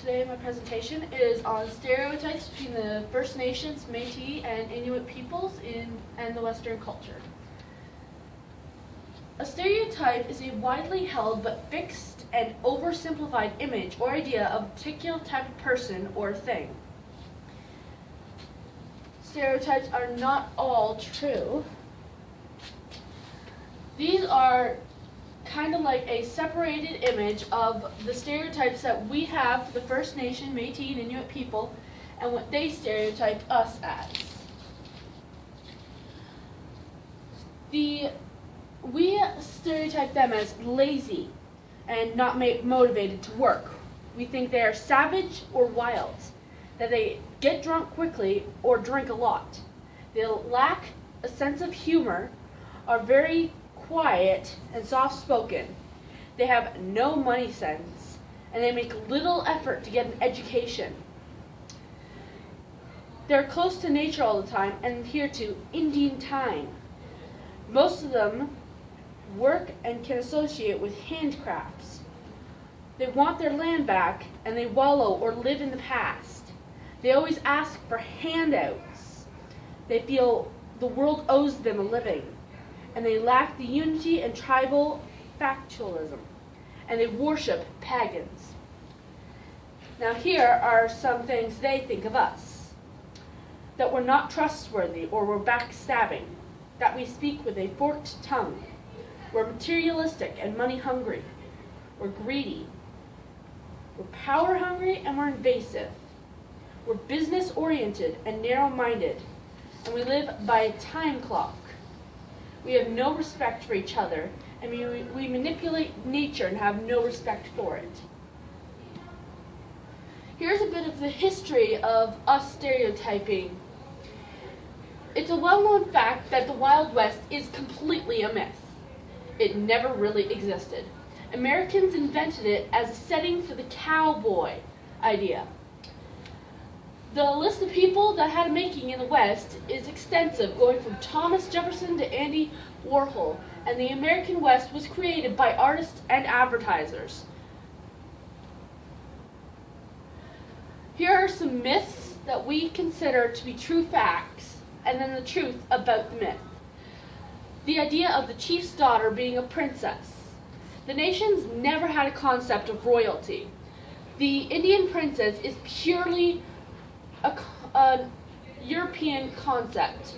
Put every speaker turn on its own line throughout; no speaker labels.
today my presentation is on stereotypes between the First Nations, Metis, and Inuit peoples and the Western culture. A stereotype is a widely held but fixed and oversimplified image or idea of a particular type of person or thing. Stereotypes are not all true. These are kind of like a separated image of the stereotypes that we have for the First Nation, Métis, and Inuit people, and what they stereotype us as. We stereotype them as lazy and not motivated to work. We think they are savage or wild, that they get drunk quickly or drink a lot. They lack a sense of humor, are very quiet and soft-spoken. They have no money sense, and they make little effort to get an education. They're close to nature all the time and adhere to Indian time. Most of them work and can associate with handcrafts. They want their land back, and they wallow or live in the past. They always ask for handouts. They feel the world owes them a living, and they lack the unity and tribal factualism, and they worship pagans. Now here are some things they think of us. That we're not trustworthy or we're backstabbing, that we speak with a forked tongue, we're materialistic and money hungry, we're greedy, we're power hungry and we're invasive, we're business oriented and narrow-minded, and we live by a time clock. We have no respect for each other, and we manipulate nature and have no respect for it. Here's a bit of the history of us stereotyping. It's a well-known fact that the Wild West is completely a myth. It never really existed. Americans invented it as a setting for the cowboy idea. The list of people that had a making in the West is extensive, going from Thomas Jefferson to Andy Warhol, and the American West was created by artists and advertisers. Here are some myths that we consider to be true facts, and then the truth about the myth. The idea of the chief's daughter being a princess. The nations never had a concept of royalty. The Indian princess is purely a European concept.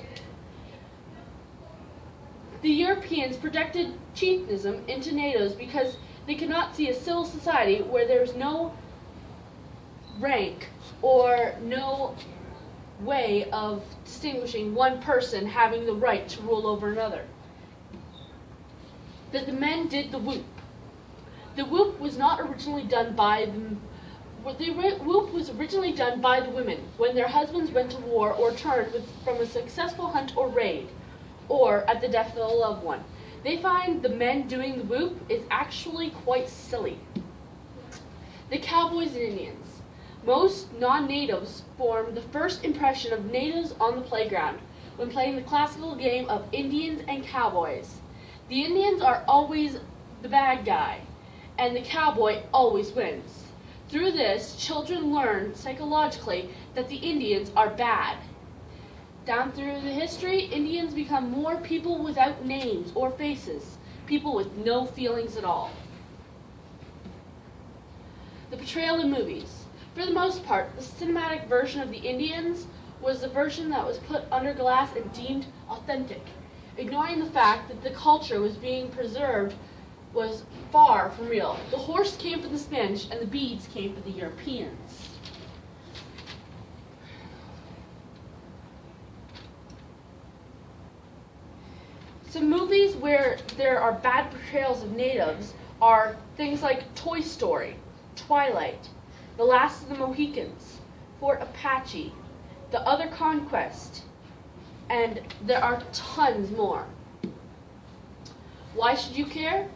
The Europeans projected chiefdom into natives because they could not see a civil society where there was no rank or no way of distinguishing one person having the right to rule over another. That the men did the whoop. The whoop was not originally done by the whoop was originally done by the women when their husbands went to war or returned from a successful hunt or raid, or at the death of a loved one. They find the men doing the whoop is actually quite silly. The cowboys and Indians. Most non-natives form the first impression of natives on the playground when playing the classical game of Indians and cowboys. The Indians are always the bad guy, and the cowboy always wins. Through this, children learn psychologically that the Indians are bad. Down through the history, Indians become more people without names or faces, people with no feelings at all. The portrayal in movies. For the most part, the cinematic version of the Indians was the version that was put under glass and deemed authentic, ignoring the fact that the culture was being preserved was far from real. The horse came from the Spanish and the beads came from the Europeans. Some movies where there are bad portrayals of natives are things like Toy Story, Twilight, The Last of the Mohicans, Fort Apache, The Other Conquest, and there are tons more. Why should you care?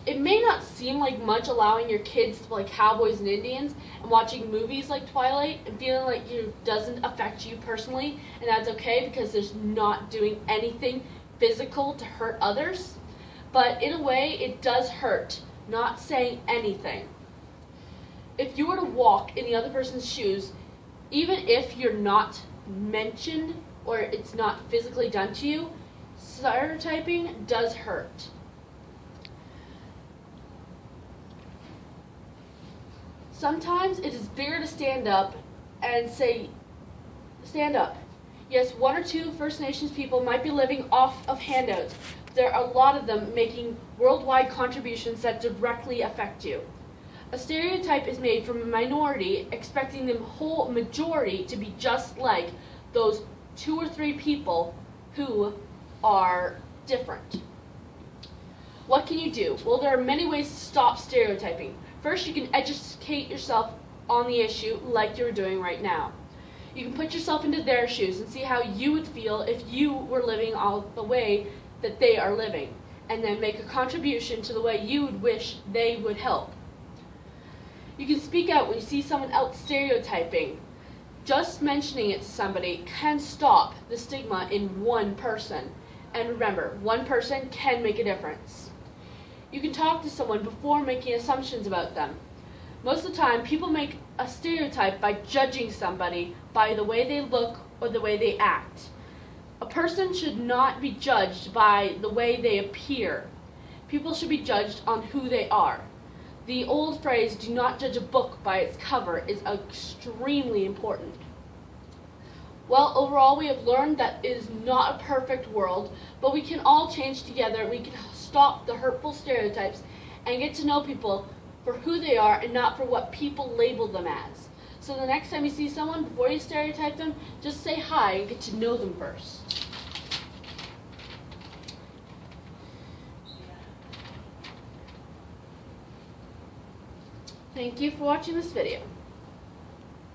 It may not seem like much allowing your kids to play cowboys and Indians and watching movies like Twilight and feeling like it doesn't affect you personally, and that's okay because there's not doing anything physical to hurt others. But in a way, it does hurt not saying anything. if you were to walk in the other person's shoes, even if you're not mentioned or it's not physically done to you, stereotyping does hurt. Sometimes it is bigger to stand up and say, stand up. Yes, 1 or 2 First Nations people might be living off of handouts. There are a lot of them making worldwide contributions that directly affect you. A stereotype is made from a minority, expecting the whole majority to be just like those 2 or 3 people who are different. What can you do? Well, there are many ways to stop stereotyping. First, you can educate yourself on the issue like you're doing right now. You can put yourself into their shoes and see how you would feel if you were living all the way that they are living, and then make a contribution to the way you would wish they would help. You can speak out when you see someone else stereotyping. Just mentioning it to somebody can stop the stigma in one person. And remember, one person can make a difference. You can talk to someone before making assumptions about them. Most of the time, people make a stereotype by judging somebody by the way they look or the way they act. A person should not be judged by the way they appear. People should be judged on who they are. The old phrase, do not judge a book by its cover, is extremely important. Well, overall, we have learned that it is not a perfect world, but we can all change together. We can stop the hurtful stereotypes and get to know people for who they are and not for what people label them as. So the next time you see someone, before you stereotype them, just say hi and get to know them first. Thank you for watching this video.